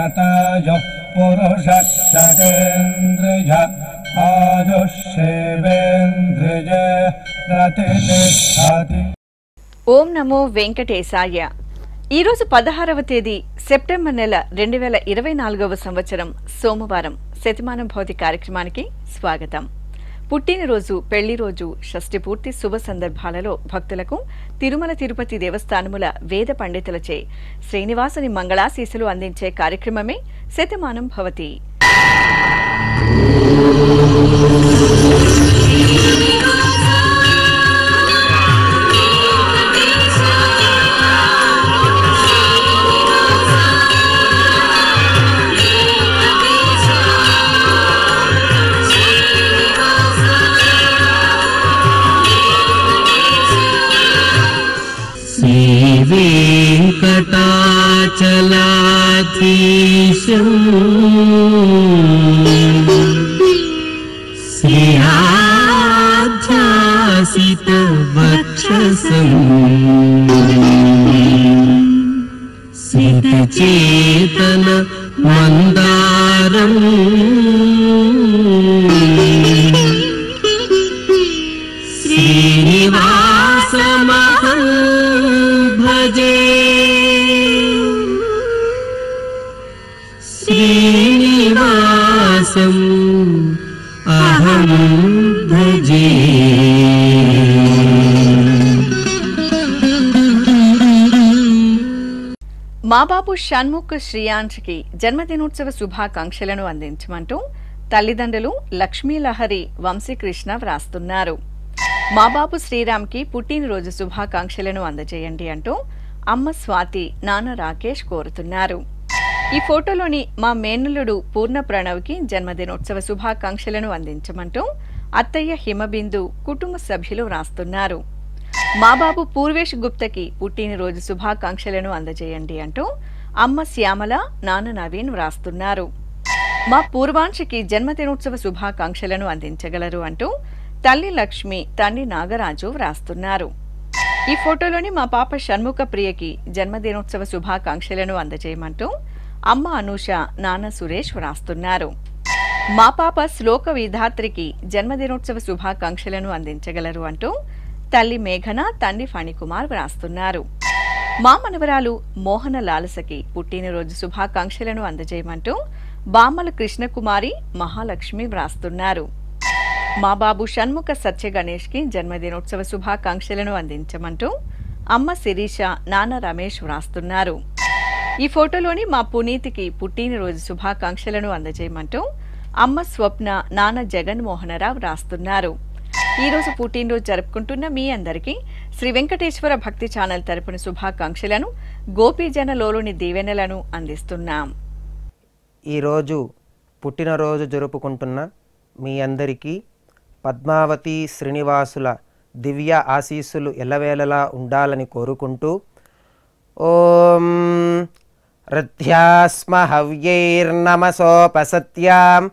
शतायुः पुरुषः शतेन्द्रिय आयुष्येवेन्द्रिय प्रतिष्ठति। ఓం నమో వెంకటేశాయ. ఈరోజు 16వ తేదీ సెప్టెంబర్ నెల 2024వ సంవత్సరం సోమవారం శతమానం భవతి కార్యక్రమానికి స్వాగతం. పుట్టినరోజు, పెళ్లి రోజు, షష్ఠి పూర్తి శుభ సందర్భాలలో భక్తులకు తిరుమల తిరుపతి దేవస్థానముల వేద పండితులచే శ్రీనివాసుని మంగళాశీసులు అందించే కార్యక్రమమే శతమానం భవతి. वेंकटाचलाधीशं श्रीयाध्यासितवक्षसं सितचेतन मंदारं श्रीनिवासमहं भजे. श्रीनिवासम् अहं भजे. మా బాబు షణ్ముఖ్ శ్రీయాంష్కి జన్మదినోత్సవ శుభాకాంక్షలను అందించమంటూ తల్లిదండ్రులు లక్ష్మీలహరి వంశీకృష్ణ వ్రాస్తున్నారు. మా బాబు శ్రీరామ్కి పుట్టినరోజు శుభాకాంక్షలను అందజేయండి అంటూ అమ్మ స్వాతి, నాన్న రాకేష్ కోరుతున్నారు. ఈ ఫోటోలోని మా మేనల్లుడు పూర్ణ ప్రణవ్కి జన్మదినోత్సవ శుభాకాంక్షలను అందించమంటూ అత్తయ్య హిమబిందు కుటుంబ సభ్యులు వ్రాస్తున్నారు. మా బాబు పూర్వేష్ గుప్తకి పుట్టినరోజు శుభాకాంక్షలను అందజేయండి అంటూ అమ్మ శ్యామల, నాన్న నవీన్ వ్రాస్తున్నారు. మా పూర్వాంశకి జన్మదినోత్సవ శుభాకాంక్షలను అందించగలరు అంటూ తల్లి లక్ష్మి, తండ్రి నాగరాజు వ్రాస్తున్నారు. ఈ ఫోటోలోని మా పాప షణ్ముఖ ప్రియకి జన్మదినోత్సవ శుభాకాంక్షలను అందజేయమంటూ అమ్మ అనూష, నాన్న సురేష్ వ్రాస్తున్నారు. మా పాప శ్లోక విధాత్రికి జన్మదినోత్సవ శుభాకాంక్షలను అందించగలరు అంటూ తల్లి మేఘన, తండ్రి ఫణికుమార్ వ్రాస్తున్నారు. మా మనవరాలు మోహన లాలసకి పుట్టినరోజు శుభాకాంక్షలను అందజేయమంటూ బామ్మల కృష్ణకుమారి, మహాలక్ష్మి వ్రాస్తున్నారు. మా బాబు షణ్ముఖ సత్య గణేష్కి జన్మదినోత్సవ శుభాకాంక్షలను అందించమంటూ అమ్మ శిరీష, నాన్న రమేష్ వ్రాస్తున్నారు. ఈ ఫోటోలోని మా పునీతికి పుట్టినరోజు శుభాకాంక్షలను అందజేయమంటూ అమ్మ స్వప్న, నాన్న జగన్మోహనరావు వ్రాస్తున్నారు. ఈరోజు పుట్టినరోజు జరుపుకుంటున్న మీ అందరికీ శ్రీ వెంకటేశ్వర భక్తి ఛానల్ తరపున శుభాకాంక్షలను, గోపీజనలోని దీవెనలను అందిస్తున్నాం. ఈరోజు పుట్టినరోజు జరుపుకుంటున్న మీ అందరికీ పద్మావతి శ్రీనివాసుల దివ్య ఆశీస్సులు ఎల్లవేళలా ఉండాలని కోరుకుంటూ ఓం రథ్యాస్మ హవ్యైర్నమసోపసత్యాం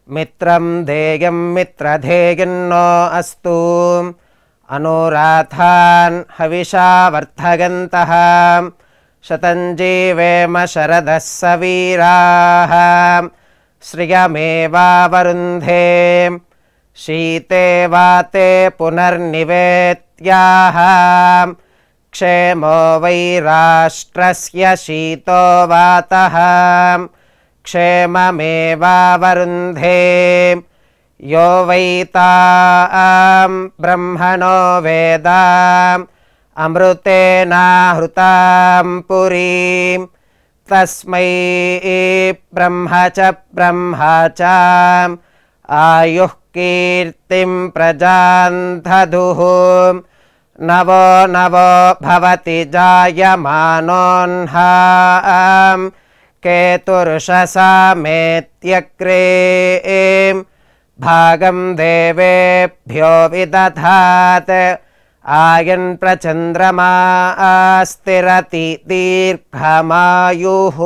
మిత్రం ధేయం మిత్రధేయన్నో అస్తు అనురాధాన్ హవిషా వర్ధగంతః శతం జీవేమ శరదః సవీరాః శ్రియమేవావరుంధే శీతే వాతే పునర్నివేత్యాః క్షేమో వై రాష్ట్రస్య శీతో వాతః క్షేమమేవావరుంధే యో వై తాం బ్రహ్మణో వేద అమృతేనాహృతాం పురీం తస్మై బ్రహ్మ చ ఆయుః కీర్తిం ప్రజాన్ దదుః నవో నవో భవతి జాయమానోన్హాం కేతుర్షసామేత్యగ్రే భాగం దేవేభ్యో విదధాత్ ఆయన్ ప్రచంద్రమా స్థిరతి దీర్ఘమాయుః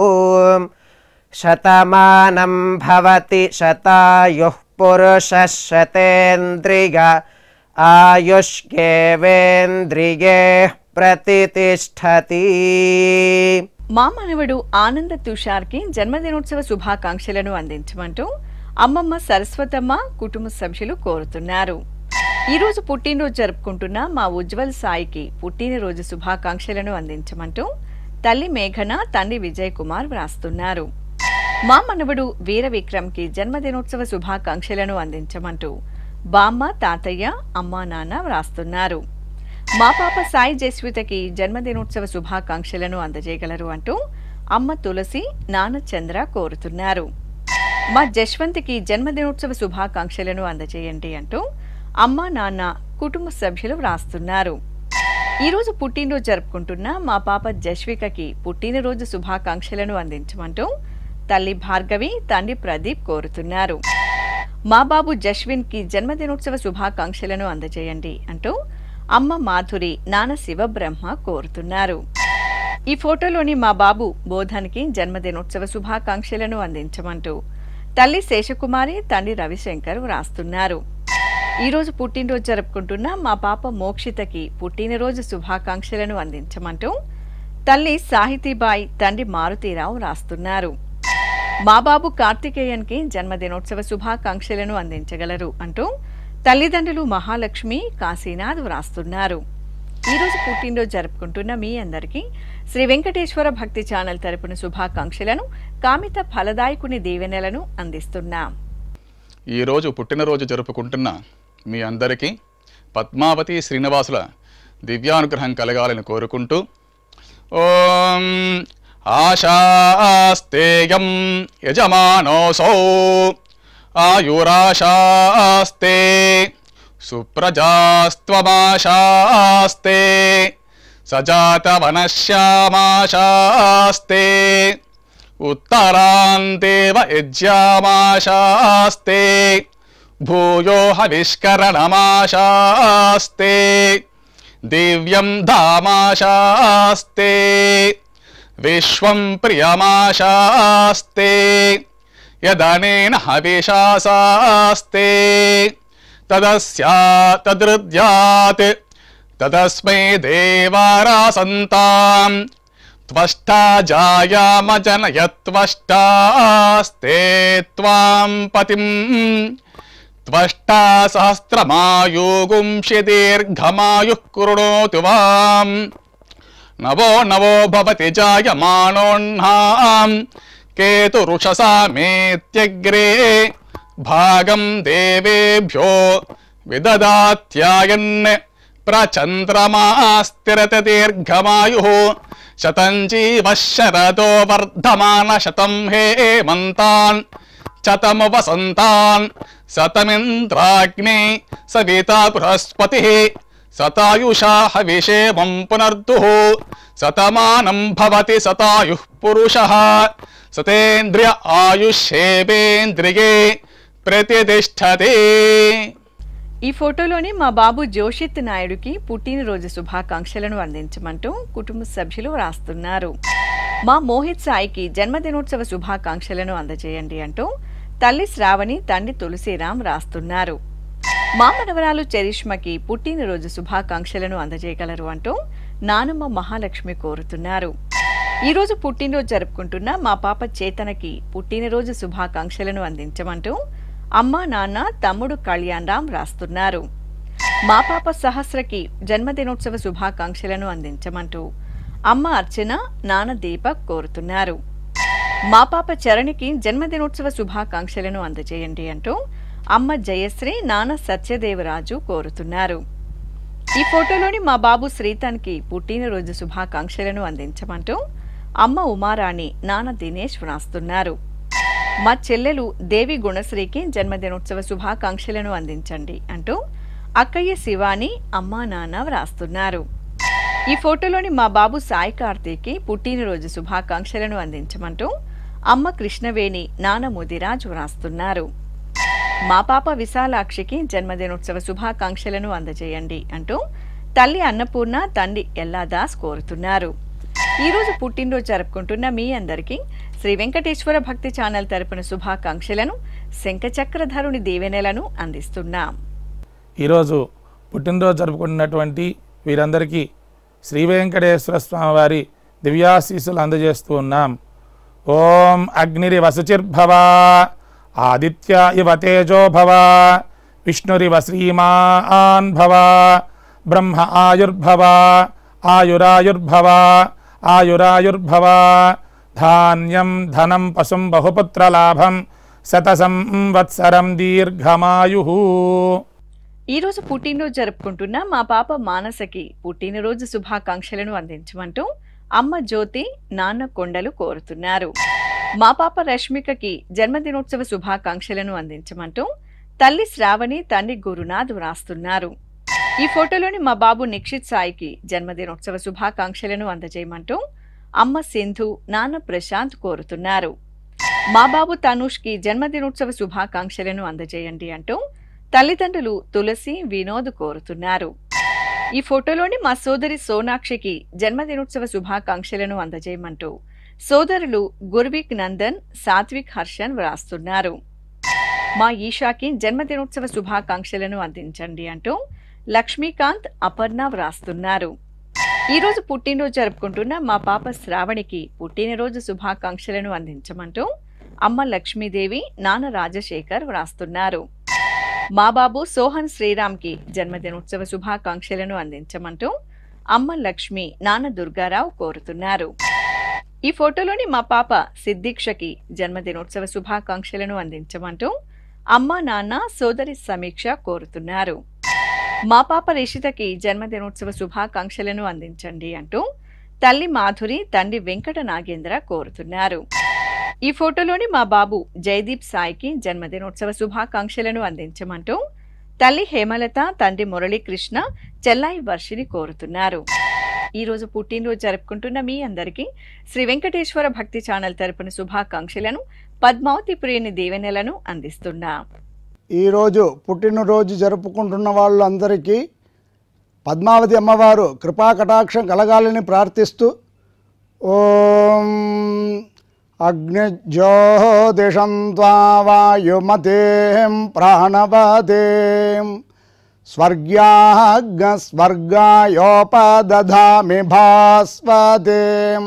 శతమానం భవతి శతాయుః పురుషः శతేంద్రియ ఆయుష్యేవేంద్రియే ప్రతితిష్ఠతి. మా మనవడు ఆనంద తుషార్కి జన్మదినోత్సవ శుభాకాంక్షలను అందించమంటూ అమ్మమ్మ సరస్వతమ్మ కుటుంబ సభ్యులు కోరుతున్నారు. ఈరోజు పుట్టినరోజు జరుపుకుంటున్న మా ఉజ్వల్ సాయికి పుట్టినరోజు శుభాకాంక్షలను అందించమంటూ తల్లి మేఘన, తండ్రి విజయ్ కుమార్ వ్రాస్తున్నారు. మా మనవడు వీర విక్రమ్కి జన్మదినోత్సవ శుభాకాంక్షలను అందించమంటూ బామ్మ, తాతయ్య, అమ్మా, నాన్న వ్రాస్తున్నారు. మా పాప సాయి జస్వితకి జన్మదినోత్సవ శుభాకాంక్షలను అందజేయగలరు అంటూ అమ్మ తులసి, నాన్న చంద్ర కోరుతున్నారు. మా జశ్వంత్కి జన్మదినోత్సవ శుభాకాంక్షలను అందజేయండి అంటూ అమ్మ, నాన్న, కుటుంబ సభ్యులు వ్రాస్తున్నారు. ఈరోజు పుట్టినరోజు జరుపుకుంటున్న మా పాప జశ్వికకి పుట్టినరోజు శుభాకాంక్షలను అందించమంటూ తల్లి భార్గవి, తండ్రి ప్రదీప్ కోరుతున్నారు. మా బాబు జశ్విన్కి జన్మదినోత్సవ శుభాకాంక్షలను అందజేయండి అంటూ అమ్మ మాధురి, నాన్న శివబ్రహ్మ కోరుతున్నారు. ఈ ఫోటోలోని మా బాబు బోధన్కి జన్మదినోత్సవ శుభాకాంక్షలను అందించమంటూ తల్లి శేషకుమారి, తండ్రి రవిశంకర్ వ్రాస్తున్నారు. ఈరోజు పుట్టినరోజు జరుపుకుంటున్న మా పాప మోక్షితకి పుట్టినరోజు శుభాకాంక్షలను అందించమంటూ తల్లి సాహితీబాయి, తండ్రి మారుతీరావు వ్రాస్తున్నారు. మా బాబు కార్తికేయన్కి జన్మదినోత్సవ శుభాకాంక్షలను అందించగలరు అంటూ తల్లిదండ్రులు మహాలక్ష్మి, కాశీనాథ్ వ్రాస్తున్నారు. ఈరోజు పుట్టినరోజు జరుపుకుంటున్న మీ అందరికీ శ్రీ వెంకటేశ్వర భక్తి ఛానల్ తరపున శుభాకాంక్షలను, కామిత ఫలదాయకుని దీవెనలను అందిస్తున్నాం. ఈరోజు పుట్టినరోజు జరుపుకుంటున్న మీ అందరికీ పద్మావతి శ్రీనివాసుల దివ్యానుగ్రహం కలగాలని కోరుకుంటూ ఓం ఆశాస్తేయం యజమానోసౌ ఆయురాశాస్తే సుప్రజాస్త్వమాశాస్తే సజాతవనశ్యామాశాస్తే ఉత్తరాందేవ యజ్యామాశాస్తే భూయో హవిష్కరణమాశాస్తే దివ్యం ధామాశాస్తే విశ్వం ప్రియమాశాస్తే యదనేన హవిషాసాస్తే తదస్యాతదృద్యాత్ తదస్మై దేవారాసంతాం త్వష్టా జాయామజనయత్వష్టాస్తే త్వాం పతిం త్వష్టా సహస్రమాయుగుంషి దీర్ఘమాయుః కృణోతు వాం నవో నవో భవతి జాయమానోన్హాం కేతురుషసా మేత్యగ్రే భాగం దేవేభ్యో విదదాత్యాయన్ ప్రచంద్రమా స్థిరత దీర్ఘమాయుః శతం జీవ శరదో వర్ధమాన శతం హేమంతాన్ శతము వసంతాన్ శతమింద్రాగ్ని సవితా బృహస్పతి శతాయుషా హవిషేమం పునర్దుః శతమానం భవతి శతాయుః పురుషః సతేంద్రియ ఆయుష్యేవేంద్రియే ప్రతిష్టతే. ఈ ఫోటోలోని మా బాబు జోషిత్ నాయుడుకి పుట్టినరోజు శుభాకాంక్షలను అందించమంటూ కుటుంబ సభ్యులు వ్రాస్తున్నారు. మా మోహిత్ సాయికి జన్మదినోత్సవ శుభాకాంక్షలను అందజేయండి అంటూ తల్లి శ్రావణి, తండ్రి తులసిరాం వ్రాస్తున్నారు. మా మనవరాలు చరిష్మకి పుట్టినరోజు శుభాకాంక్షలను అందజేయగలరు అంటూ నానమ్మ మహాలక్ష్మి కోరుతున్నారు. ఈరోజు పుట్టినరోజు జరుపుకుంటున్న మా పాప చేతనకి పుట్టినరోజు శుభాకాంక్షలను అందించమంటూ అమ్మ, నాన్న, తమ్ముడు కళ్యాణ్ రామ్ వ్రాస్తున్నారు. మా పాప సహస్రకి జన్మదినోత్సవ శుభాకాంక్షలను అందించమంటూ అమ్మ అర్చన, నాన్న దీపక్ కోరుతున్నారు. మా పాప చరణికి జన్మదినోత్సవ శుభాకాంక్షలను అందజేయండి అంటూ అమ్మ జయశ్రీ, నాన్న సత్యదేవరాజు కోరుతున్నారు. ఈ ఫోటోలోని మా బాబు శ్రీతన్కి పుట్టినరోజు శుభాకాంక్షలను అందించమంటూ అమ్మ ఉమారాణి, నాన్న దినేష్ వ్రాస్తున్నారు. మా చెల్లెలు దేవి గుణశ్రీకి జన్మదినోత్సవ శుభాకాంక్షలను అందించండి అంటూ అక్కయ్య శివాని, అమ్మా, నాన్న వ్రాస్తున్నారు. ఈ ఫోటోలోని మా బాబు సాయి కార్తీకి పుట్టినరోజు శుభాకాంక్షలను అందించమంటూ అమ్మ కృష్ణవేణి, నాన్న ముదిరాజ్ వ్రాస్తున్నారు. మా పాప విశాలాక్షికి జన్మదినోత్సవ శుభాకాంక్షలను అందజేయండి అంటూ తల్లి అన్నపూర్ణ, తండ్రి ఎల్లాదాస్ కోరుతున్నారు. ఈరోజు పుట్టినరోజు జరుపుకుంటున్న మీ అందరికీ శ్రీ వెంకటేశ్వర భక్తి ఛానల్ తరపున శుభాకాంక్షలను, శంఖచక్రధరుని దీవెనలను అందిస్తున్నాం. ఈరోజు పుట్టినరోజు జరుపుకుంటున్నటువంటి వీరందరికీ శ్రీ వెంకటేశ్వర స్వామివారి దివ్యాశీస్సులు అందజేస్తూ ఉన్నాం. ఓం అగ్నిరివ శుచిర్భవ, ఆదిత్య ఇవ తేజో భవ, విష్ణురివ శ్రీమాన్ భవ, బ్రహ్మ ఆయుర్భవ, ఆయురాయుర్భవ, ఆయురాయుర్భవ, ధాన్యం ధనం పశుం బహుపుత్రలాభం, శత సంవత్సరం దీర్ఘమాయు. ఈరోజు పుట్టినరోజు జరుపుకుంటున్న మా పాప మానసకి పుట్టినరోజు శుభాకాంక్షలను అందించమంటూ అమ్మ జ్యోతి, నాన్న కొండలు కోరుతున్నారు. మా పాప రష్మికకి జన్మదినోత్సవ శుభాకాంక్షలను అందించమంటూ తల్లి శ్రావణి, తండ్రి గురునాథ్ వ్రాస్తున్నారు. ఈ ఫోటోలోని మా బాబు నిక్షిత్ సాయికి జన్మదినోత్సవ శుభాకాంక్షలను అందజేయమంటూ అమ్మ సింధు, నాన్న ప్రశాంత్ కోరుతున్నారు. మా బాబు తనుష్కి జన్మదినోత్సవ శుభాకాంక్షలను అందజేయండి అంటూ తల్లిదండ్రులు తులసి, వినోద్ కోరుతున్నారు. ఈ ఫోటోలోని మా సోదరి సోనాక్షికి జన్మదినోత్సవ శుభాకాంక్షలను అందజేయమంటూ సోదరులు గుర్విక్ నందన్, సాత్విక్ హర్షన్ వ్రాస్తున్నారు. మా ఈషాకి జన్మదినోత్సవ శుభాకాంక్షలను అందించండి అంటూ లక్ష్మీకాంత్, అపర్ణ వ్రాస్తున్నారు. ఈరోజు పుట్టినరోజు జరుపుకుంటున్న మా పాప శ్రావణికి పుట్టినరోజు శుభాకాంక్షలను అందించమంటూ అమ్మ లక్ష్మీదేవి, నాన్న రాజశేఖర్ వ్రాస్తున్నారు. మా బాబు సోహన్ శ్రీరామ్కి జన్మదినోత్సవ శుభాకాంక్షలను అందించమంటూ అమ్మ లక్ష్మి, నాన్న దుర్గారావు కోరుతున్నారు. ఈ ఫోటోలోని మా పాప సిద్ధీక్షకి జన్మదినోత్సవ శుభాకాంక్షలను అందించమంటూ అమ్మ, నాన్న, సోదరి సమీక్ష కోరుతున్నారు. మా పాప రిషితకి జన్మదినోత్సవ శుభాకాంక్షలను అందించండి అంటూ తల్లి మాధురి, తండ్రి వెంకట నాగేంద్ర కోరుతున్నారు. ఈ ఫోటోలోని మా బాబు జయదీప్ సాయికి జన్మదినోత్సవ శుభాకాంక్షలను అందించమంటూ తల్లి హేమలత, తండ్రి మురళీకృష్ణ, చెల్లాయి వర్షిని కోరుతున్నారు. ఈరోజు పుట్టినరోజు జరుపుకుంటున్న మీ అందరికీ శ్రీ వెంకటేశ్వర భక్తి ఛానల్ తరపున శుభాకాంక్షలను, పద్మావతి ప్రియుని దీవెనలను అందిస్తున్నాం. ఈరోజు పుట్టినరోజు జరుపుకుంటున్న వాళ్ళందరికీ పద్మావతి అమ్మవారు కృపా కటాక్షం కలగాలని ప్రార్థిస్తూ ఓం అగ్నిజ్యోతిషం త్వా వాయుమతేం ప్రాణవతేం స్వర్గాయోపదధామి భాస్వతేం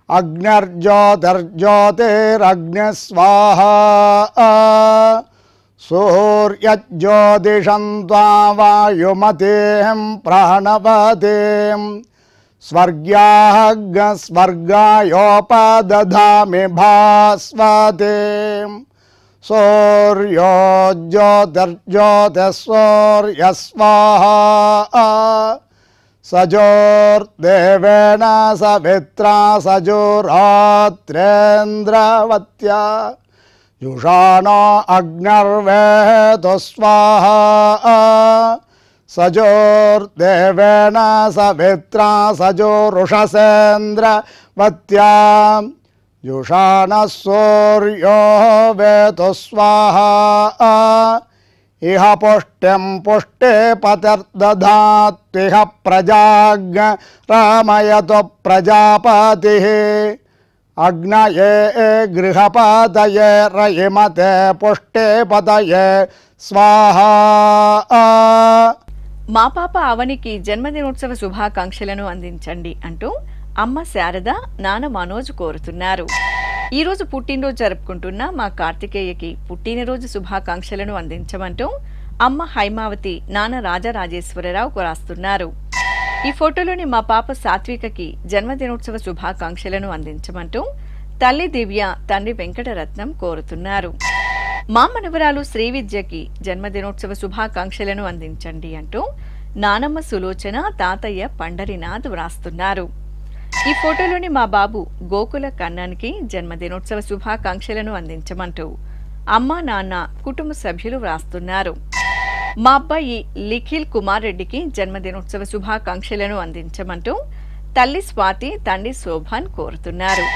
అగ్నిర్జ్యోతిర్జ్యోతిరగ్నిస్వాహా సూర్యజ్యోతిషం త్వా వాయుమతేం ప్రాణవతేం స్వర్గాయోపదధామి భాస్వతేం సూర్యోజ్యోతిర్జ్యోతిస్సూర్యస్వాహా సజోర్దేవేన సవిత్రా సజోరాత్రేంద్రవత్యా యుషానో అగ్నిర్వేదో స్వాహా సజోర్దేవేన సవిత్రా సజోరుషసేంద్రవత్యా యుషాన సూర్యో వేదో స్వాహా ఇహ పుష్టిం పుష్టే పతిర్దధాత్విహ ప్రజాజ్ఞ రామయతో ప్రజాపతి అగ్నయే గృహపతయే రయిమతే పుష్టే పతయే స్వాహా. మా పాప అవనికి జన్మదినోత్సవ శుభాకాంక్షలను అందించండి అంటూ అమ్మ శారద, నాన్న మనోజ్ కోరుతున్నారు. ఈరోజు పుట్టినరోజు జరుపుకుంటున్న మా కార్తికేయకి పుట్టినరోజు శుభాకాంక్షలను అందించమంటూ అమ్మ హైమావతి, నాన్న రాజరాజేశ్వరరావు రాస్తున్నారు. ఈ ఫోటోలోని మా పాప సాత్వికకి జన్మదినోత్సవ శుభాకాంక్షలను అందించమంటూ తల్లి దివ్య, తండ్రి వెంకటరత్నం కోరుతున్నారు. మా మనవరాలు శ్రీవిద్యకి జన్మదినోత్సవ శుభాకాంక్షలను అందించండి అంటూ నానమ్మ సులోచన, తాతయ్య పండరినాథ్ వ్రాస్తున్నారు. ఈ ఫోటోలోని మా బాబు గోకుల కన్నానికి జన్మదినోత్సవ శుభాకాంక్షలను అందించమంటూ అమ్మ, నాన్న, కుటుంబ సభ్యులు వ్రాస్తున్నారు. మా అబ్బాయి లిఖిల్ కుమార్ రెడ్డికి జన్మదినోత్సవ శుభాకాంక్షలను అందించమంటూ తల్లి స్వాతి, తండ్రి శోభన్ కోరుతున్నారు.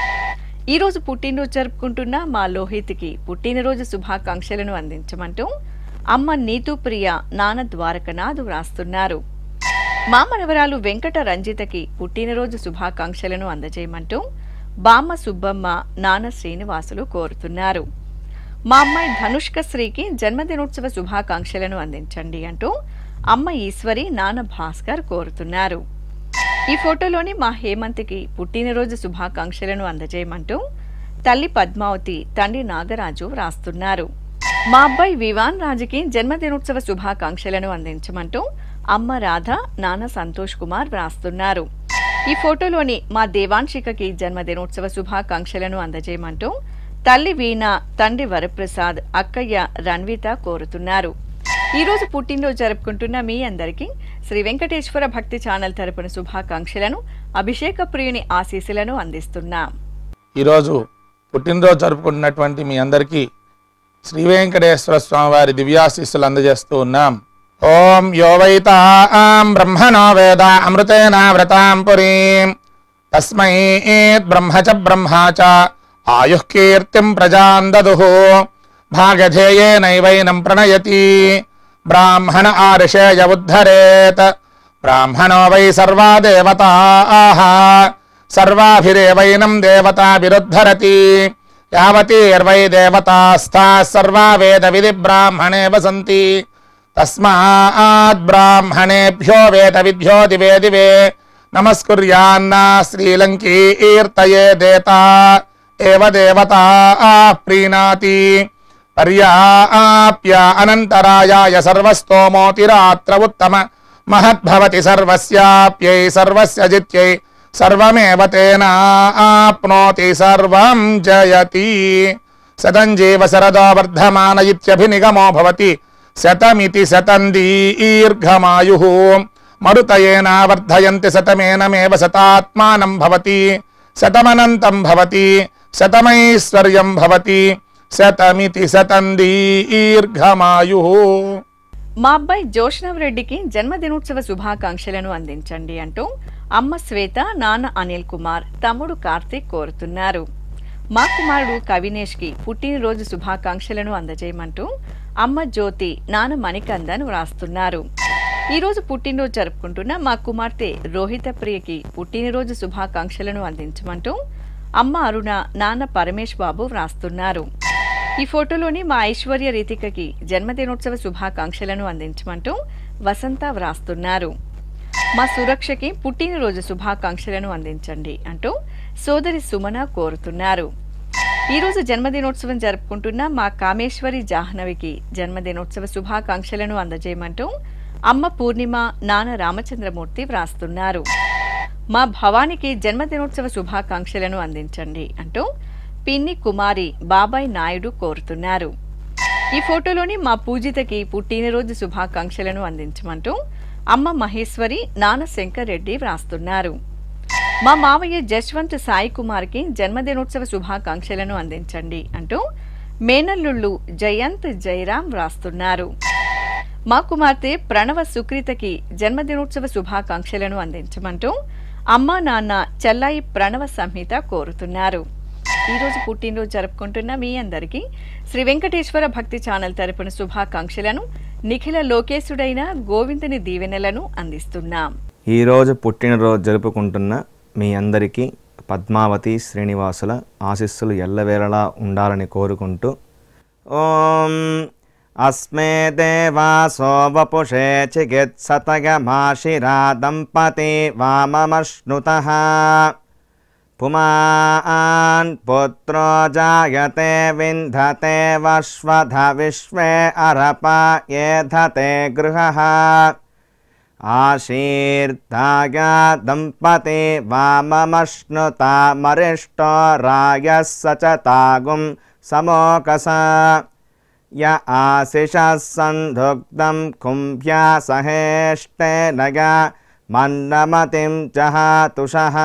ఈరోజు పుట్టినరోజు జరుపుకుంటున్న మా లోహిత్కి పుట్టినరోజు శుభాకాంక్షలను అందించమంటూ అమ్మ నీతు ప్రియ, నాన్న ద్వారకనాథ్ వ్రాస్తున్నారు. మా మనవరాలు వెంకట రంజితకి పుట్టినరోజు శుభాకాంక్షలను అందజేయమంటూ బామ్మ సుబ్బమ్మ, నాన్న శ్రీనివాసులు కోరుతున్నారు. మా అమ్మాయి ధనుష్క శ్రీకి జన్మదినోత్సవ శుభాకాంక్షలను అందించండి అంటూ అమ్మ ఈశ్వరి, నాన్న భాస్కర్ కోరుతున్నారు. ఈ ఫోటోలోని మా హేమంత్కి పుట్టినరోజు శుభాకాంక్షలను అందజేయమంటూ తల్లి పద్మావతి, తండ్రి నాగరాజు వ్రాస్తున్నారు. మా అబ్బాయి వివాన్ రాజుకి జన్మదినోత్సవ శుభాకాంక్షలను అందించమంటూ అమ్మ రాధ, నాన్న సంతోష్ కుమార్ వ్రాస్తున్నారు. ఈ ఫోటోలోని మా దేవాంశికకి జన్మదినోత్సవ శుభాకాంక్షలను అందజేయమంటూ తల్లి వీణ, తండ్రి వరప్రసాద్, అక్కయ్య రణ్విత కోరుతున్నారు. ఈ రోజు పుట్టినరోజు జరుపుకుంటున్న మీ అందరికీ శ్రీ వెంకటేశ్వర భక్తి ఛానల్ తరపున శుభాకాంక్షలను, అభిషేక ప్రియుని ఆశీస్సులను అందిస్తున్నాం. ఈరోజు పుట్టినరోజు జరుపుకుంటున్నటువంటి మీ అందరికీ శ్రీ వెంకటేశ్వర స్వామి వారి దివ్యాశీస్సులు అందజేస్తూ ఉన్నాం. ఓం యో వైతాం బ్రహ్మణో వేద అమృతేన వ్రతాం పురీం తస్మై బ్రహ్మ చ బ్రహ్మా చ ఆయుః కీర్తిం ప్రజాం దదుః భాగధేయేనైవైనం ప్రణయతి బ్రాహ్మణ ఆర్షేయ ఉద్ధరేత్ బ్రాహ్మణో వై సర్వా దేవతాః సర్వాభిరేవైనం దేవతా విరుద్ధరతి యావతీర్వై దేవతాస్థాః సర్వా వేద విధి బ్రాహ్మణే వసంతి తస్మాత్ బ్రాహ్మణేభ్యో వేద విద్యో దివే దివే నమస్కుర్యాన్నా శ్రీలంకీర్తయే దేతా ఏవ దేవతా ప్రీణాతి పర్యాప్య అనంతరాయాయ సర్వస్తోమోతిరాత్ర ఉత్తమ మహద్భవతి సర్వస్యాప్యై సర్వస్య జిత్యై సర్వమేవ తేనాప్నోతి సర్వం జయతి శతం జీవ శరదో వర్ధమాన ఇత్యభినిగమో భవతి శతమితి శతం దీర్ఘమాయుః మరుతయేన వర్ధయంతి శతమేనమేవ శతాత్మానం భవతి శతమనంతం భవతి శతమైశ్వర్యం భవతి శతమితి శతం దీర్ఘమాయుః. మా అబ్బాయి జోష్నవ్ రెడ్డికి జన్మదినోత్సవ శుభాకాంక్షలను అందించండి అంటూ అమ్మ శ్వేత, నాన్న అనిల్ కుమార్, తమ్ముడు కార్తీక్ కోరుతున్నారు. మా కుమారుడు కవినేష్కి పుట్టినరోజు శుభాకాంక్షలను అందజేయమంటూ అమ్మ జ్యోతి, నాన్న మణికందన్ వ్రాస్తున్నారు. ఈరోజు పుట్టినరోజు జరుపుకుంటున్న మా కుమార్తె రోహిత ప్రియకి పుట్టినరోజు శుభాకాంక్షలను అందించమంటూ అమ్మ అరుణ, నాన్న పరమేష్ బాబు వ్రాస్తున్నారు. ఈ ఫోటోలోని మా ఐశ్వర్య రీతికకి జన్మదినోత్సవ శుభాకాంక్షలను అందించమంటూ వసంత వ్రాస్తున్నారు. మా సురక్షకి పుట్టినరోజు శుభాకాంక్షలను అందించండి అంటూ సోదరి సుమన కోరుతున్నారు. ఈరోజు జన్మదినోత్సవం జరుపుకుంటున్న మా కామేశ్వరి జాహ్నవికి జన్మదినోత్సవ శుభాకాంక్షలను అందజేయమంటూ అమ్మ పూర్ణిమ, నాన్న రామచంద్రమూర్తి వ్రాస్తున్నారు. మా భవానికి జన్మదినోత్సవ శుభాకాంక్షలను అందించండి అంటూ పిన్ని కుమారి, బాబాయ్ నాయుడు కోరుతున్నారు. ఈ ఫోటోలోని మా పూజితకి పుట్టినరోజు శుభాకాంక్షలను అందించమంటూ అమ్మ మహేశ్వరి, నాన్న శంకర్ రెడ్డి వ్రాస్తున్నారు. మా మావయ్య జశ్వంత్ సాయి కుమార్కి జన్మదినోత్సవ శుభాకాంక్షలను అందించండి అంటూ మేనల్లుళ్ళు జయంత్, జయరాం వ్రాస్తున్నారు. మా కుమార్తె ప్రణవ సుకృతకి జన్మదినోత్సవ శుభాకాంక్షలను అందించమంటూ అమ్మా నాన్న చెల్లాయి ప్రణవ సంహిత కోరుతున్నారు. ఈరోజు పుట్టినరోజు జరుపుకుంటున్న మీ అందరికీ శ్రీ వెంకటేశ్వర భక్తి ఛానల్ తరపున శుభాకాంక్షలను, నిఖిల లోకేశుడైన గోవిందుని దీవెనలను అందిస్తున్నాం. ఈరోజు పుట్టినరోజు జరుపుకుంటున్న మీ అందరికీ పద్మావతి శ్రీనివాసుల ఆశీస్సులు ఎల్లవేళలా ఉండాలని కోరుకుంటూ ఓం అస్మే దేవాసో వపుషే చికిత్సతగమాశిరా దంపతి వామమశ్నుతః పుమాన్ పుత్రో జాయతే వింధతే వశ్వధ విశ్వే అరప ఏధతే గృహః ఆశీర్దాయ దంపతి వామమశ్నుతా మరిష్టో రాయः సచతాగుం సమోకస య ఆశిషः సంధుగ్ధం కుంభ్యా సహేష్టేనయ మన్నమతిం జహాతుషః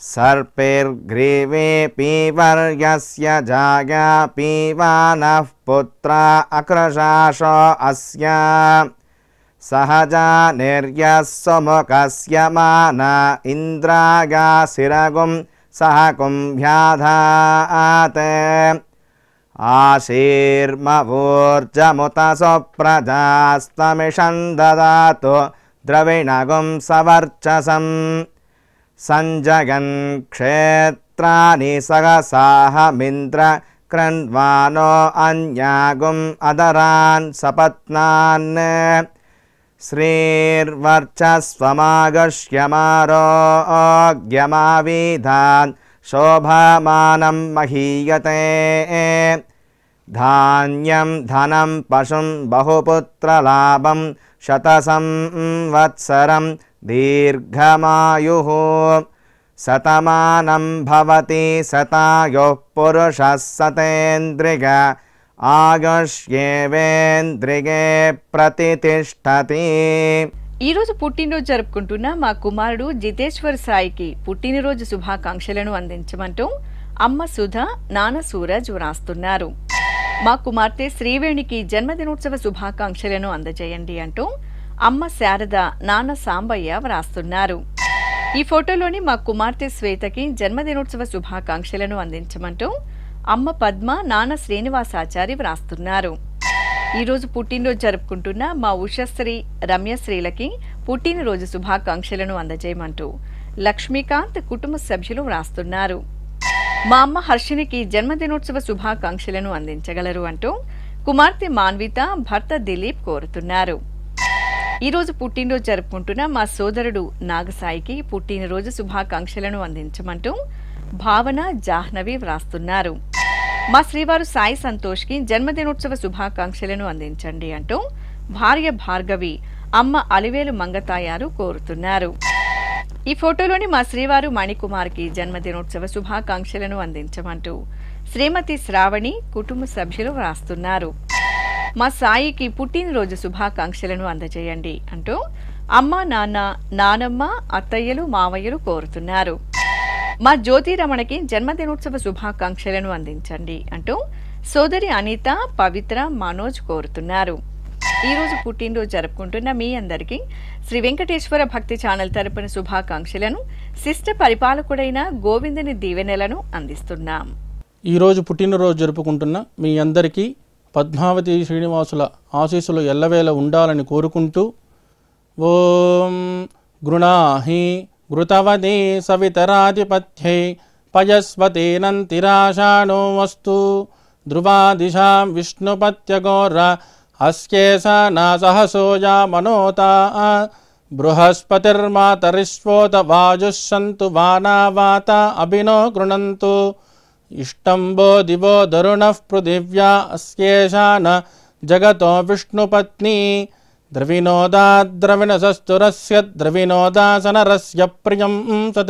సర్పైర్గ్రీవే పీవర్యస్య జాయా పీవానః పుత్రా అక్రశాశో అస్య సహజా నిర్యస్సుముఖస్య మాన ఇంద్రాగాశిరగుం సహ కుంభ్యాధాతే ఆశీర్మవూర్జముత సుప్రజాస్తమిషం దదాతు ద్రవిణగుం సవర్చసం సంజగన్ క్షేత్రాని సహసాహమింద్ర క్రన్వానో అన్యాగుం అదరాన్ సపత్నాన్ श्रीर्वर्चस्वमागश्यमारोग्यमाविधान् शोभमानं महीयते धान्यं धनं पशुं बहुपुत्रलाभं शतसंवत्सरं दीर्घमायुः शतमानं भवति शतायुः पुरुषः शतेन्द्रिय ఆయుష్యేవేంద్రియే ప్రతితిష్టతి. ఈరోజు పుట్టినరోజు జరుపుకుంటున్న మా కుమారుడు జితేశ్వర్ సాయికి పుట్టినరోజు శుభాకాంక్షలను అందించమంటూ అమ్మ సుధ, నాన్న సూరజ్ వ్రాస్తున్నారు. మా కుమార్తె శ్రీవేణికి జన్మదినోత్సవ శుభాకాంక్షలను అందజేయండి అంటూ అమ్మ శారద, నాన్న సాంబయ్య వ్రాస్తున్నారు. ఈ ఫోటోలోని మా కుమార్తె శ్వేతకి జన్మదినోత్సవ శుభాకాంక్షలను అందించమంటూ అమ్మ పద్మ, నాన్న శ్రీనివాసాచారి వ్రాస్తున్నారు. ఈరోజు పుట్టినరోజు జరుపుకుంటున్న మా ఉషశ్రీ, రమ్యశ్రీలకి పుట్టినరోజు శుభాకాంక్షలను అందజేయమంటూ లక్ష్మీకాంత్ కుటుంబ సభ్యులు వ్రాస్తున్నారు. మా అమ్మ హర్షినికి జన్మదినోత్సవ శుభాకాంక్షలను అందించగలరు అంటూ కుమార్తె మాన్విత, భర్త దిలీప్ కోరుతున్నారు. ఈరోజు పుట్టినరోజు జరుపుకుంటున్న మా సోదరుడు నాగసాయికి పుట్టినరోజు శుభాకాంక్షలను అందించమంటూ భావన, జాహ్నవి వ్రాస్తున్నారు. మా శ్రీవారు సాయి సంతోష్కి జన్మదినోత్సవ శుభాకాంక్షలను అందించండి అంటూ భార్య భార్గవి, అమ్మ అలివేలు మంగతాయారు కోరుతున్నారు. ఈ ఫోటోలోని మా శ్రీవారు మణికుమార్కి జన్మదినోత్సవ శుభాకాంక్షలను అందించమంటూ శ్రీమతి శ్రావణి, కుటుంబ సభ్యులు వ్రాస్తున్నారు. మా సాయికి పుట్టినరోజు శుభాకాంక్షలను అందజేయండి అంటూ అమ్మ, నాన్న, నానమ్మ, అత్తయ్యలు, మావయ్యలు కోరుతున్నారు. మా జ్యోతిరమణకి జన్మదినోత్సవ శుభాకాంక్షలను అందించండి అంటూ సోదరి అనిత, పవిత్ర, మనోజ్ కోరుతున్నారు. ఈరోజు పుట్టినరోజు జరుపుకుంటున్న మీ అందరికీ శ్రీ వెంకటేశ్వర భక్తి ఛానల్ తరపున శుభాకాంక్షలను, శిష్ట పరిపాలకుడైన గోవిందుని దీవెనలను అందిస్తున్నాం. ఈరోజు పుట్టినరోజు జరుపుకుంటున్న మీ అందరికీ పద్మావతి శ్రీనివాసుల ఆశీస్సులు ఎల్లవేళ ఉండాలని కోరుకుంటూ ఓం గృణాహి ఘృతవదే సవితరాధిపత్యై పయస్వతేనంతిరాషాణో వస్తు ధ్రువాదిశాం విష్ణుపత్యగోర అస్యేషా సహసోజా మనోతా బృహస్పతిర్మాతరిష్వోత వాజుస్సంతు వానావాత అభినో గృణంతు ఇష్టంబో దివో దరుణః పృథివ్యా అస్యేషా జగతో విష్ణుపత్ని ద్రవినోదాద్రవిణసస్తురస్య ద్రవినోదాసనరస్య ప్రియం సత్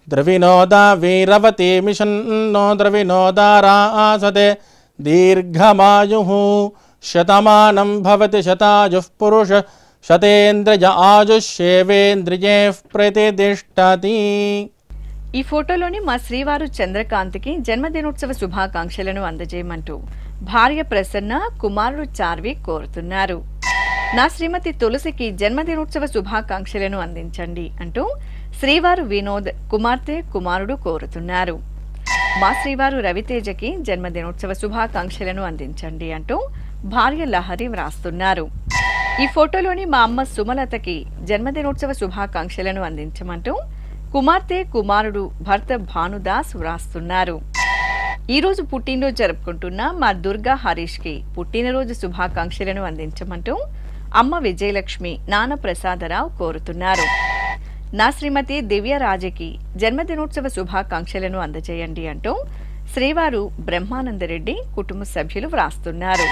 ద్రవినోదా వీరవతి మిషన్నో ద్రవినోదారాసతే దీర్ఘమాయుః శతమానం భవతి శతాయుః పురుష శతేంద్రియ ఆయుష్యేవేంద్రియే ప్రతితిష్టతి. ఈ ఫోటోలోని మా శ్రీవారు చంద్రకాంత్కి జన్మదినోత్సవ శుభాకాంక్షలను అందజేయమంటూ భార్య ప్రసన్న, కుమారుడు చార్విక్ కోరుతున్నారు. నా శ్రీమతి తులసికి జన్మదినోత్సవ శుభాకాంక్షలను అందించండి అంటూ శ్రీవారు వినోద్, కుమార్తె, కుమారుడు కోరుతున్నారు. మా శ్రీవారు రవితేజకి జన్మదినోత్సవ శుభాకాంక్షలను అందించండి అంటూ భార్య లహరి వ్రాస్తున్నారు. ఈ ఫోటోలోని మా అమ్మ సుమలతకి జన్మదినోత్సవ శుభాకాంక్షలను అందించమంటూ కుమార్తె, కుమారుడు, భర్త భానుదాస్ వ్రాస్తున్నారు. ఈరోజు పుట్టినరోజు జరుపుకుంటున్న మా దుర్గా హరీష్కి పుట్టినరోజు శుభాకాంక్షలను అందించమంటూ అమ్మ విజయలక్ష్మి, నాన్న ప్రసాదరావు కోరుతున్నారు. నా శ్రీమతి దివ్యరాజకి జన్మదినోత్సవ శుభాకాంక్షలను అందజేయండి అంటూ శ్రీవారు బ్రహ్మానందరెడ్డి, కుటుంబ సభ్యులు వ్రాస్తున్నారు.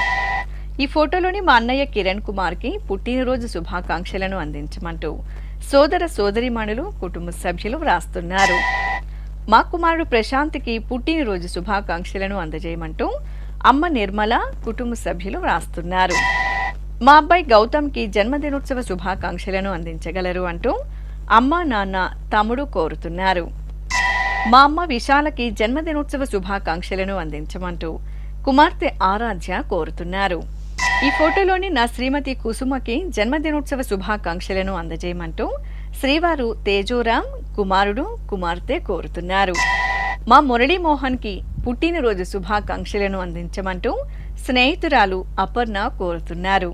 ఈ ఫోటోలోని మా అన్నయ్య కిరణ్ కుమార్కి పుట్టినరోజు శుభాకాంక్షలను అందించమంటూ సోదర సోదరిమణులు, కుటుంబ సభ్యులు వ్రాస్తున్నారు. మా కుమారుడు ప్రశాంత్కి పుట్టినరోజు శుభాకాంక్షలను అందజేయమంటూ అమ్మ నిర్మల, కుటుంబ సభ్యులు వ్రాస్తున్నారు. మా అబ్బాయి గౌతమ్కి జన్మదినోత్సవ శుభాకాంక్షలను అందించగలరు అంటూ అమ్మ, నాన్న, తమ్ముడు కోరుతున్నారు. మా అమ్మ విశాలకి జన్మదినోత్సవ శుభాకాంక్షలను అందించమంటూ కుమార్తె ఆరాధ్య కోరుతున్నారు. ఈ ఫోటోలోని నా శ్రీమతి కుసుమకి జన్మదినోత్సవ శుభాకాంక్షలను అందజేయమంటూ శ్రీవారు తేజోరాం, కుమారుడు, కుమార్తె కోరుతున్నారు. మా మురళీమోహన్కి పుట్టినరోజు శుభాకాంక్షలను అందించమంటూ స్నేహితురాలు అపర్ణ కోరుతున్నారు.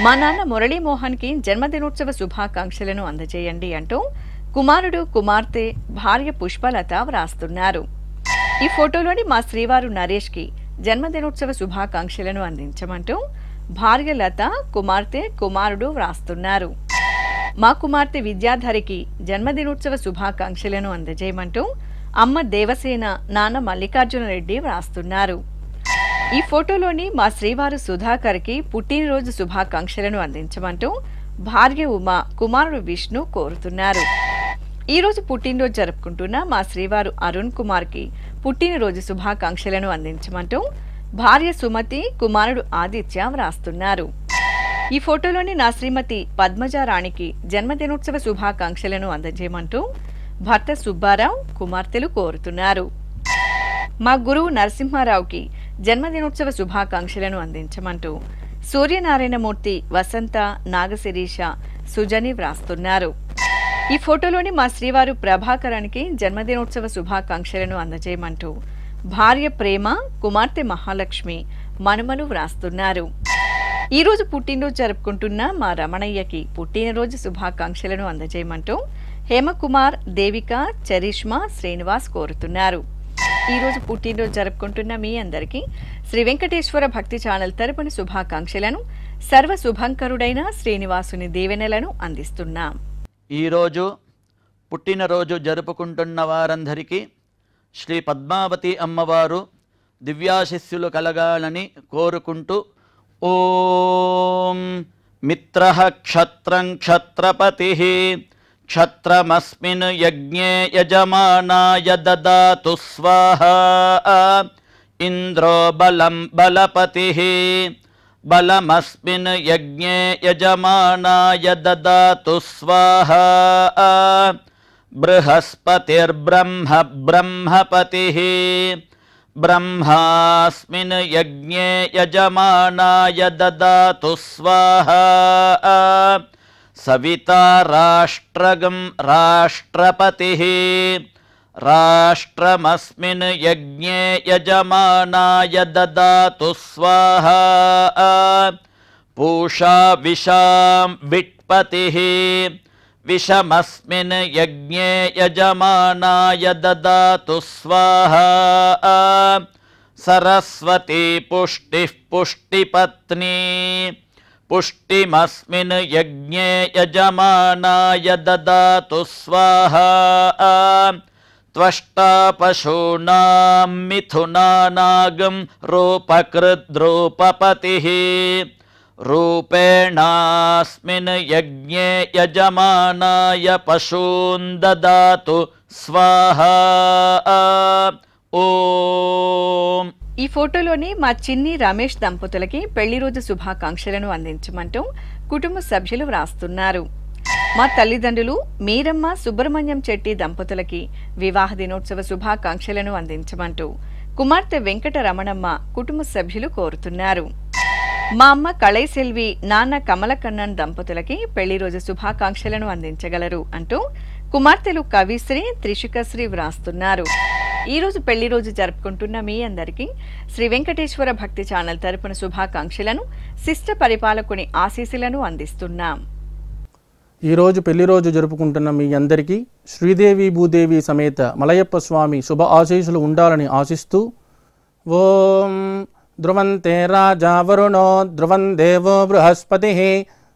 మా నాన్న మురళీమోహన్కి జన్మదినోత్సవ శుభాకాంక్షలను అందజేయండి అంటూ కుమారుడు, కుమార్తె, భార్య పుష్పలత వ్రాస్తున్నారు. ఈ ఫోటోలోని మా శ్రీవారు నరేష్కి జన్మదినోత్సవ శుభాకాంక్షలను అందించమంటూ భార్య లత, కుమార్తె, కుమారుడు వ్రాస్తున్నారు. మా కుమార్తె విద్యాధరికి జన్మదినోత్సవ శుభాకాంక్షలను అందజేయమంటూ అమ్మ దేవసేన, నాన్న మల్లికార్జున రెడ్డి వ్రాస్తున్నారు. ఈ ఫోటోలోని మా శ్రీవారు సుధాకర్కి పుట్టినరోజు శుభాకాంక్షలను అందించమంటూ భార్య ఉమ, కుమారుడు విష్ణు కోరుతున్నారు. ఈరోజు పుట్టినరోజు జరుపుకుంటున్న మా శ్రీవారు అరుణ్ కుమార్కి పుట్టినరోజు శుభాకాంక్షలను అందించమంటూ భార్య సుమతి, కుమారుడు ఆదిత్య వ్రాస్తున్నారు. ఈ ఫోటోలోని నా శ్రీమతి పద్మజారాణికి జన్మదినోత్సవ శుభాకాంక్షలను అందజేయమంటూ భర్త సుబ్బారావు, కుమార్తెలు కోరుతున్నారు. మా గురువు నరసింహారావుకి జన్మదినోత్సవ శుభాకాంక్షలను అందించమంటూ సూర్యనారాయణమూర్తి, వసంత, నాగశిరీష, సుజని వ్రాస్తున్నారు. ఈ ఫోటోలోని మా శ్రీవారు ప్రభాకరానికి జన్మదినోత్సవ శుభాకాంక్షలను అందజేయమంటూ భార్య ప్రేమ, కుమార్తె మహాలక్ష్మి, మనుమలు వ్రాస్తున్నారు. ఈరోజు పుట్టినరోజు జరుపుకుంటున్న మా రమణయ్యకి పుట్టినరోజు శుభాకాంక్షలను అందజేయమంటూ హేమకుమార్, దేవిక, చరిష్మా, శ్రీనివాస్ కోరుతున్నారు. ఈరోజు పుట్టినరోజు జరుపుకుంటున్న మీ అందరికీ శ్రీ వెంకటేశ్వర భక్తి ఛానల్ తరపున శుభాకాంక్షలను, సర్వ శుభంకరుడైన శ్రీనివాసుని దీవెనలను అందిస్తున్నాం. ఈరోజు పుట్టినరోజు జరుపుకుంటున్న వారందరికీ శ్రీ పద్మావతి అమ్మవారు దివ్యాశిస్సులు కలగాలని కోరుకుంటూ ఓం మిత్రః క్షత్రం క్షత్రపతిః క్షత్రమస్మిన్ యజ్ఞే యజమానాయ దదాతు స్వాహా ఇంద్రో బలం బలపతిః బలమస్మిన్ యజ్ఞే యజమానాయ దదాతు స్వాహా బృహస్పతిర్బ్రహ్మ బ్రహ్మపతిః బ్రహ్మాస్మిన్ యజ్ఞే యజమానాయ దదాతు స్వాహా సవితా రాష్ట్రగం రాష్ట్రపతిః రాష్ట్రమస్మిన్ యజ్ఞే యజమానాయ దదాతు స్వాహా పూషా విషాం విట్పతిః విషమస్మిన్ యజ్ఞే యజమానాయ దదాతు స్వాహా సరస్వతీ పుష్టిః పుష్టిపత్నీ పుష్టిమస్మిన్ యజ్ఞే యజమానాయ దదాతు స్వాహా త్వష్టా పశూనాం మిథునానాగం రూపకృద్రూపపతిః రూపేణాస్మిన్ యజ్ఞే యజమానాయ పశూన్ దదాతు స్వాహా ఓం. ఈ ఫోటోలోని మా చిన్ని రమేష్ దంపతులకి పెళ్లి రోజు శుభాకాంక్షలను అందించమంటూ కుటుంబ సభ్యులు వ్రాస్తున్నారు. మా తల్లిదండ్రులు మీరమ్మ, సుబ్రహ్మణ్యం చెట్టి దంపతులకి వివాహ దినోత్సవ శుభాకాంక్షలను అందించమంటూ కుమార్తె వెంకట రమణమ్మ కుటుంబ సభ్యులు కోరుతున్నారు. మా అమ్మ కళైసెల్వి, నాన్న కమలకన్నన్ దంపతులకి పెళ్లి రోజు శుభాకాంక్షలను అందించగలరు అంటూ కుమార్తెలు కవిశ్రీ, త్రిషికశ్రీ వ్రాస్తున్నారు. ఈరోజు పెళ్లి రోజు జరుపుకుంటున్న మీ అందరికీ శ్రీ వెంకటేశ్వర భక్తి ఛానల్ తరపున శుభాకాంక్షలను, శిష్ట పరిపాలకుని ఆశీస్సులను అందిస్తున్నాం. ఈరోజు పెళ్లి రోజు జరుపుకుంటున్న మీ అందరికీ శ్రీదేవి భూదేవి సమేత మలయప్ప స్వామి శుభ ఆశీస్సులు ఉండాలని ఆశిస్తూ ఓం ధ్రువంతే రాజా వరుణో ధ్రువం దేవో బృహస్పతిః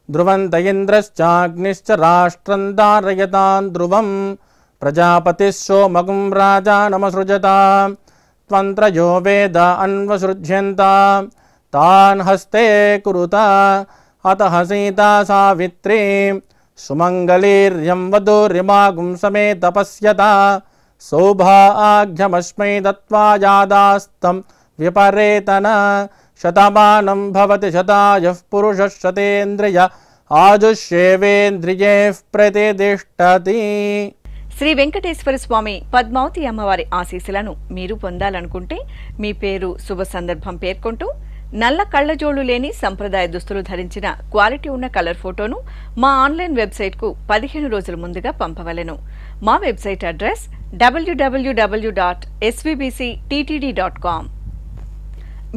ధ్రువంత ఇంద్రశ్చాగ్నిశ్చ రాష్ట్రం ధారయతాన్ ధ్రువం ప్రజాపతిः సోమగం రాజానమసృజతాం త్వంత్రయో వేద అన్వసృజ్యంతాం తాన్ హస్తే కురుతా అతః సీతా సావిత్రీ సుమంగళీర్యం వధూరిమాగుం సమేత పశ్యత సౌభాగ్యమస్మై దత్వా యాదాస్తం విపరేతన శతమానం భవతి శతాయః పురుషः శతేంద్రియ ఆజుష్యేవేంద్రియైః ప్రతిష్ఠతి. శ్రీ వెంకటేశ్వర స్వామి పద్మావతి అమ్మవారి ఆశీస్సులను మీరు పొందాలనుకుంటే మీ పేరు, శుభ సందర్భం పేర్కొంటూ నల్ల కళ్ళజోళ్లు లేని సంప్రదాయ దుస్తులు ధరించిన క్వాలిటీ ఉన్న కలర్ ఫోటోను మా ఆన్లైన్ వెబ్సైట్కు 15 రోజుల ముందుగా పంపవలెను. మా వెబ్సైట్ అడ్రస్ www.svbcttd.com.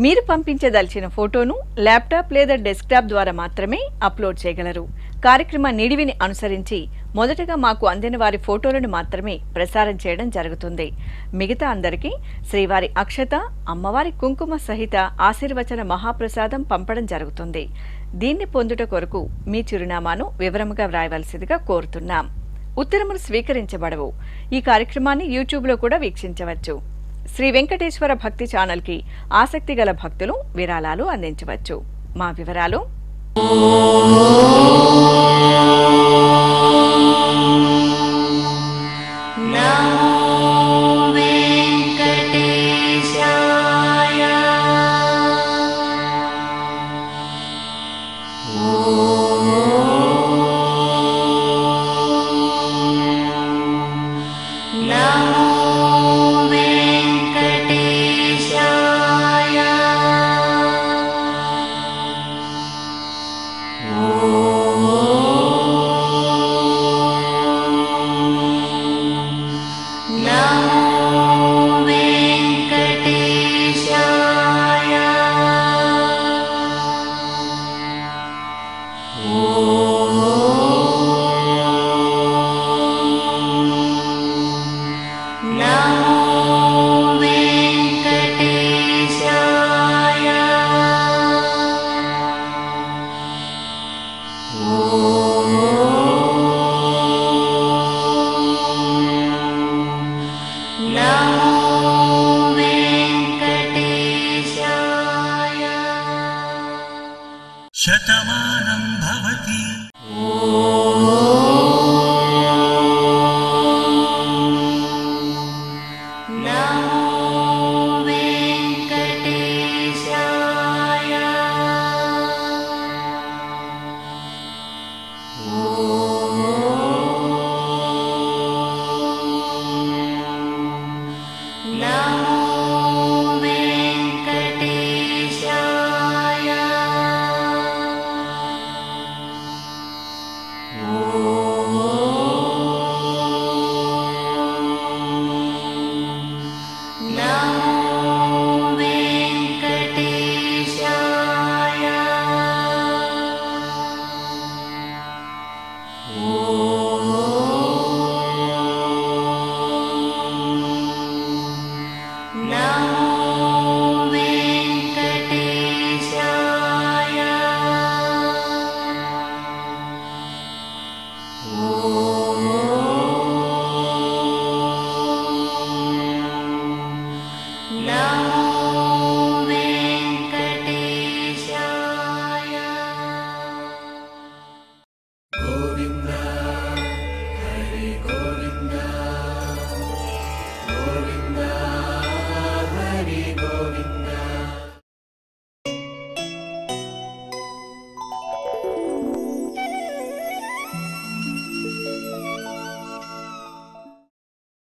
మీరు పంపించదలిచిన ఫోటోను ల్యాప్టాప్ లేదా డెస్క్టాప్ ద్వారా మాత్రమే అప్లోడ్ చేయగలరు. కార్యక్రమ నిడివిని అనుసరించి మొదటగా మాకు అందిన వారి ఫోటోలను మాత్రమే ప్రసారం చేయడం జరుగుతుంది. మిగతా అందరికీ శ్రీవారి అక్షత, అమ్మవారి కుంకుమ సహిత ఆశీర్వచన మహాప్రసాదం పంపడం జరుగుతుంది. దీన్ని పొందుట కొరకు మీ చిరునామాను వివరముగా వ్రాయవలసిందిగా కోరుతున్నాం. ఉత్తరములు స్వీకరించబడవు. ఈ కార్యక్రమాన్ని యూట్యూబ్లో కూడా వీక్షించవచ్చు. శ్రీ వెంకటేశ్వర భక్తి ఛానల్కి ఆసక్తి గల భక్తులు విరాళాలు అందించవచ్చు. మా వివరాలు: శతమానం భవతి.